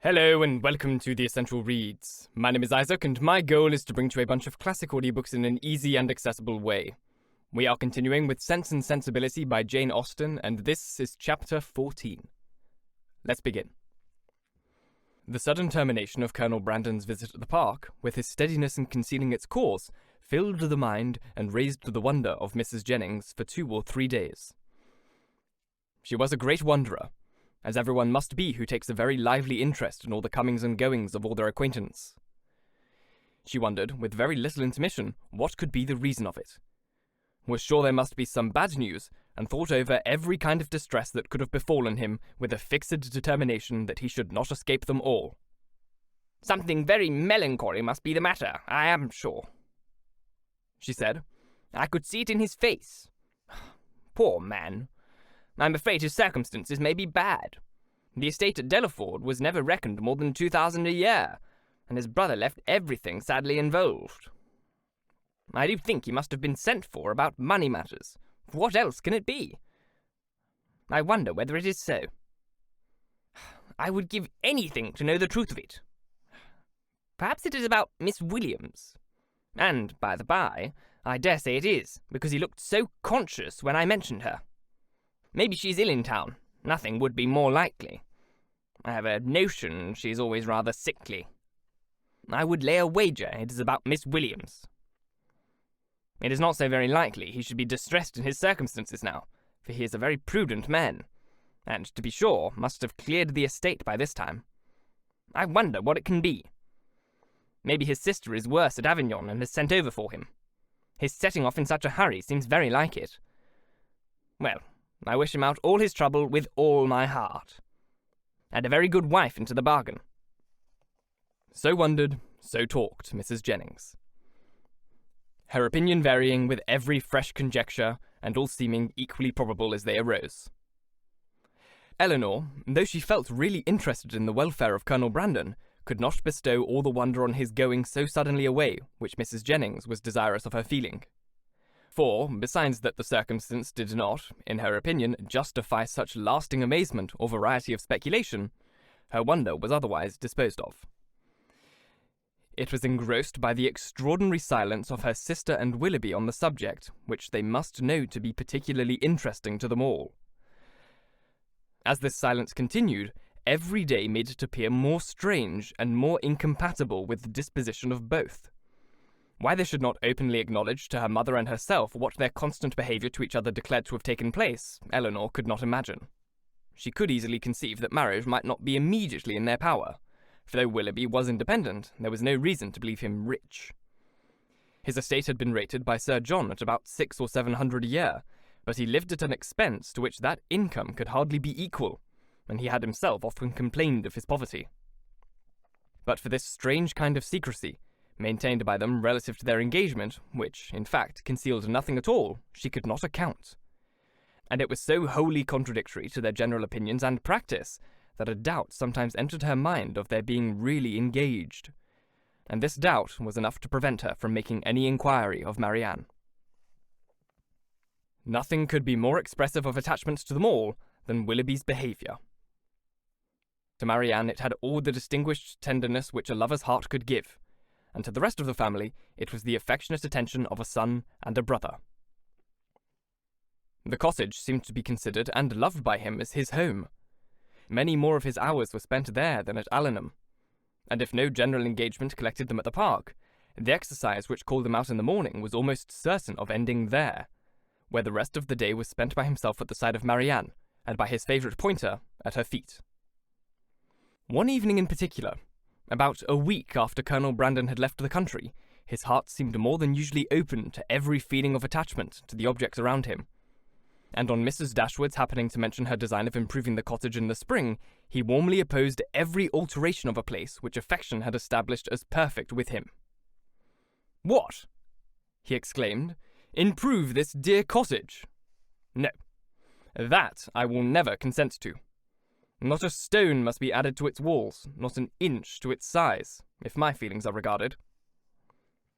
Hello and welcome to The Essential Reads. My name is Isaac and my goal is to bring to you a bunch of classic audiobooks in an easy and accessible way. We are continuing with Sense and Sensibility by Jane Austen, and this is Chapter 14. Let's begin. The sudden termination of Colonel Brandon's visit at the park, with his steadiness in concealing its cause, filled the mind and raised the wonder of Mrs. Jennings for 2 or 3 days. She was a great wanderer, as everyone must be who takes a very lively interest in all the comings and goings of all their acquaintance. She wondered, with very little intermission, what could be the reason of it. Was sure there must be some bad news, and thought over every kind of distress that could have befallen him with a fixed determination that he should not escape them all. "Something very melancholy must be the matter, I am sure," she said. "I could see it in his face. Poor man. I'm afraid his circumstances may be bad. The estate at Delaford was never reckoned more than 2,000 a year, and his brother left everything sadly involved. I do think he must have been sent for about money matters. For what else can it be? I wonder whether it is so. I would give anything to know the truth of it. Perhaps it is about Miss Williams. And, by the by, I dare say it is, because he looked so conscious when I mentioned her. Maybe she's ill in town. Nothing would be more likely. I have a notion she's always rather sickly. I would lay a wager it is about Miss Williams. It is not so very likely he should be distressed in his circumstances now, for he is a very prudent man, and, to be sure, must have cleared the estate by this time. I wonder what it can be. Maybe his sister is worse at Avignon and has sent over for him. His setting off in such a hurry seems very like it. Well, I wish him out all his trouble with all my heart. And a very good wife into the bargain." So wondered, so talked Mrs. Jennings, her opinion varying with every fresh conjecture, and all seeming equally probable as they arose. Elinor, though she felt really interested in the welfare of Colonel Brandon, could not bestow all the wonder on his going so suddenly away which Mrs. Jennings was desirous of her feeling. For, besides that the circumstance did not, in her opinion, justify such lasting amazement or variety of speculation, her wonder was otherwise disposed of. It was engrossed by the extraordinary silence of her sister and Willoughby on the subject, which they must know to be particularly interesting to them all. As this silence continued, every day made it appear more strange and more incompatible with the disposition of both. Why they should not openly acknowledge to her mother and herself what their constant behaviour to each other declared to have taken place, Elinor could not imagine. She could easily conceive that marriage might not be immediately in their power, for though Willoughby was independent, there was no reason to believe him rich. His estate had been rated by Sir John at about 600 or 700 a year, but he lived at an expense to which that income could hardly be equal, and he had himself often complained of his poverty. But for this strange kind of secrecy, maintained by them relative to their engagement, which, in fact, concealed nothing at all, she could not account. And it was so wholly contradictory to their general opinions and practice that a doubt sometimes entered her mind of their being really engaged. And this doubt was enough to prevent her from making any inquiry of Marianne. Nothing could be more expressive of attachment to them all than Willoughby's behaviour. To Marianne it had all the distinguished tenderness which a lover's heart could give, and to the rest of the family it was the affectionate attention of a son and a brother. The cottage seemed to be considered and loved by him as his home. Many more of his hours were spent there than at Allenham, and if no general engagement collected them at the park, the exercise which called them out in the morning was almost certain of ending there, where the rest of the day was spent by himself at the side of Marianne, and by his favourite pointer at her feet. One evening in particular, about a week after Colonel Brandon had left the country, his heart seemed more than usually open to every feeling of attachment to the objects around him. And on Mrs. Dashwood's happening to mention her design of improving the cottage in the spring, he warmly opposed every alteration of a place which affection had established as perfect with him. "What?" he exclaimed. "Improve this dear cottage? No, that I will never consent to. Not a stone must be added to its walls, not an inch to its size, if my feelings are regarded."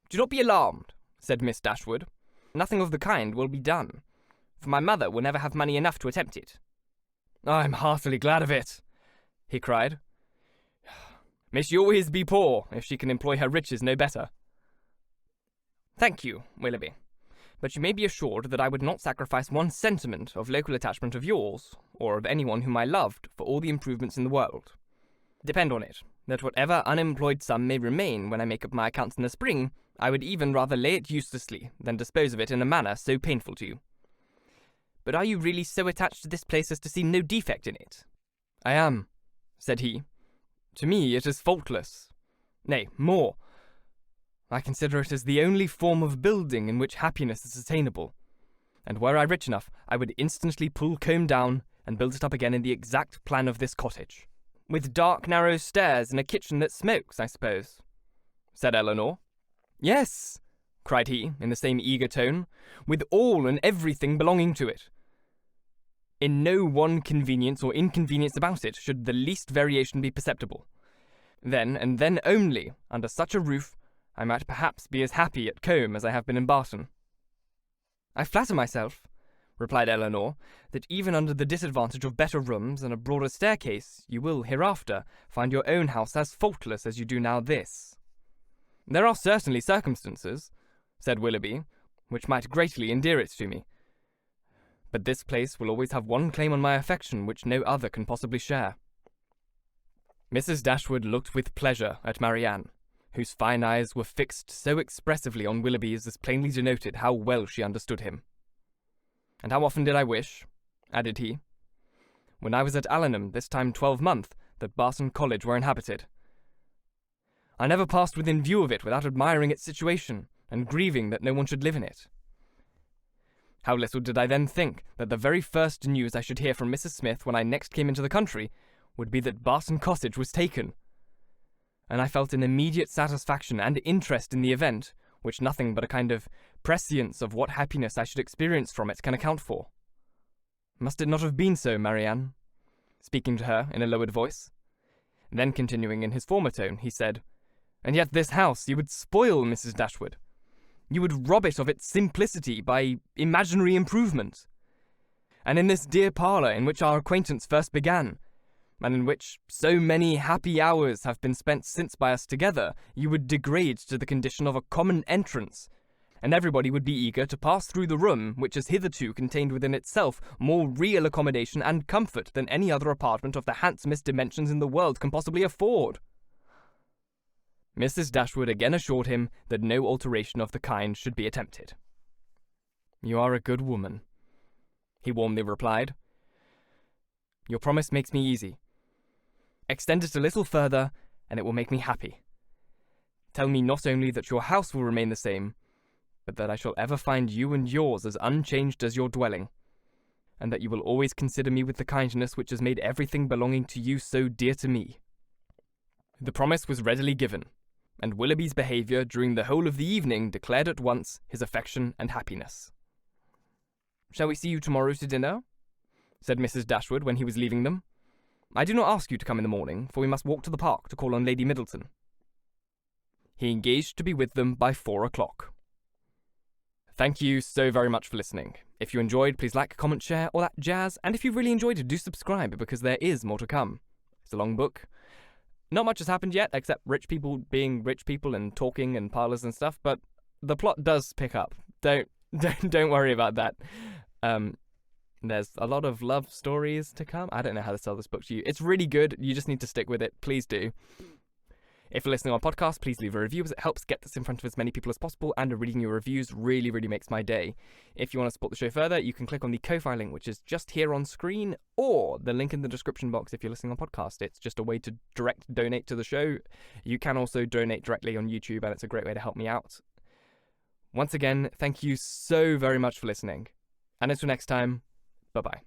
"Do not be alarmed," said Miss Dashwood. "Nothing of the kind will be done, for my mother will never have money enough to attempt it." "I'm heartily glad of it," he cried. May she always be poor, if she can employ her riches no better. Thank you, Willoughby. But you may be assured that I would not sacrifice one sentiment of local attachment of yours, or of anyone whom I loved, for all the improvements in the world. Depend on it, that whatever unemployed sum may remain when I make up my accounts in the spring, I would even rather lay it uselessly than dispose of it in a manner so painful to you. But are you really so attached to this place as to see no defect in it? I am, said he. To me it is faultless. Nay, more. I consider it as the only form of building in which happiness is attainable, and were I rich enough, I would instantly pull comb down and build it up again in the exact plan of this cottage. With dark, narrow stairs and a kitchen that smokes, I suppose, said Elinor. Yes, cried he, in the same eager tone, with all and everything belonging to it. In no one convenience or inconvenience about it should the least variation be perceptible. Then, and then only, under such a roof, I might perhaps be as happy at Combe as I have been in Barton. I flatter myself, replied Elinor, that even under the disadvantage of better rooms and a broader staircase, you will hereafter find your own house as faultless as you do now this. There are certainly circumstances, said Willoughby, which might greatly endear it to me. But this place will always have one claim on my affection which no other can possibly share. Mrs. Dashwood looked with pleasure at Marianne, whose fine eyes were fixed so expressively on Willoughby's as plainly denoted how well she understood him. And how often did I wish, added he, when I was at Allenham this time 12-month, that Barton College were inhabited. I never passed within view of it without admiring its situation, and grieving that no one should live in it. How little did I then think that the very first news I should hear from Mrs. Smith when I next came into the country would be that Barton Cottage was taken. And I felt an immediate satisfaction and interest in the event, which nothing but a kind of prescience of what happiness I should experience from it can account for. Must it not have been so, Marianne? Speaking to her in a lowered voice. Then continuing in his former tone, he said, And yet this house you would spoil, Mrs. Dashwood. You would rob it of its simplicity by imaginary improvement. And in this dear parlour in which our acquaintance first began, and in which so many happy hours have been spent since by us together, you would degrade to the condition of a common entrance, and everybody would be eager to pass through the room which has hitherto contained within itself more real accommodation and comfort than any other apartment of the handsomest dimensions in the world can possibly afford. Mrs. Dashwood again assured him that no alteration of the kind should be attempted. You are a good woman, he warmly replied. Your promise makes me easy. Extend it a little further, and it will make me happy. Tell me not only that your house will remain the same, but that I shall ever find you and yours as unchanged as your dwelling, and that you will always consider me with the kindness which has made everything belonging to you so dear to me. The promise was readily given, and Willoughby's behaviour during the whole of the evening declared at once his affection and happiness. Shall we see you tomorrow to dinner? Said Mrs. Dashwood when he was leaving them. I do not ask you to come in the morning, for we must walk to the park to call on Lady Middleton. He engaged to be with them by 4 o'clock. Thank you so very much for listening. If you enjoyed, please like, comment, share, all that jazz, and if you really enjoyed it, do subscribe, because there is more to come. It's a long book. Not much has happened yet, except rich people being rich people and talking and parlours and stuff, but the plot does pick up. Don't worry about that. There's a lot of love stories to come. I don't know how to sell this book to you. It's really good. You just need to stick with it. Please do. If you're listening on podcast, please leave a review, as it helps get this in front of as many people as possible, and reading your reviews really, really makes my day. If you want to support the show further, you can click on the Ko-Fi link, which is just here on screen, or the link in the description box if you're listening on podcast. It's just a way to direct donate to the show. You can also donate directly on YouTube, and it's a great way to help me out. Once again, thank you so very much for listening. And until next time, bye-bye.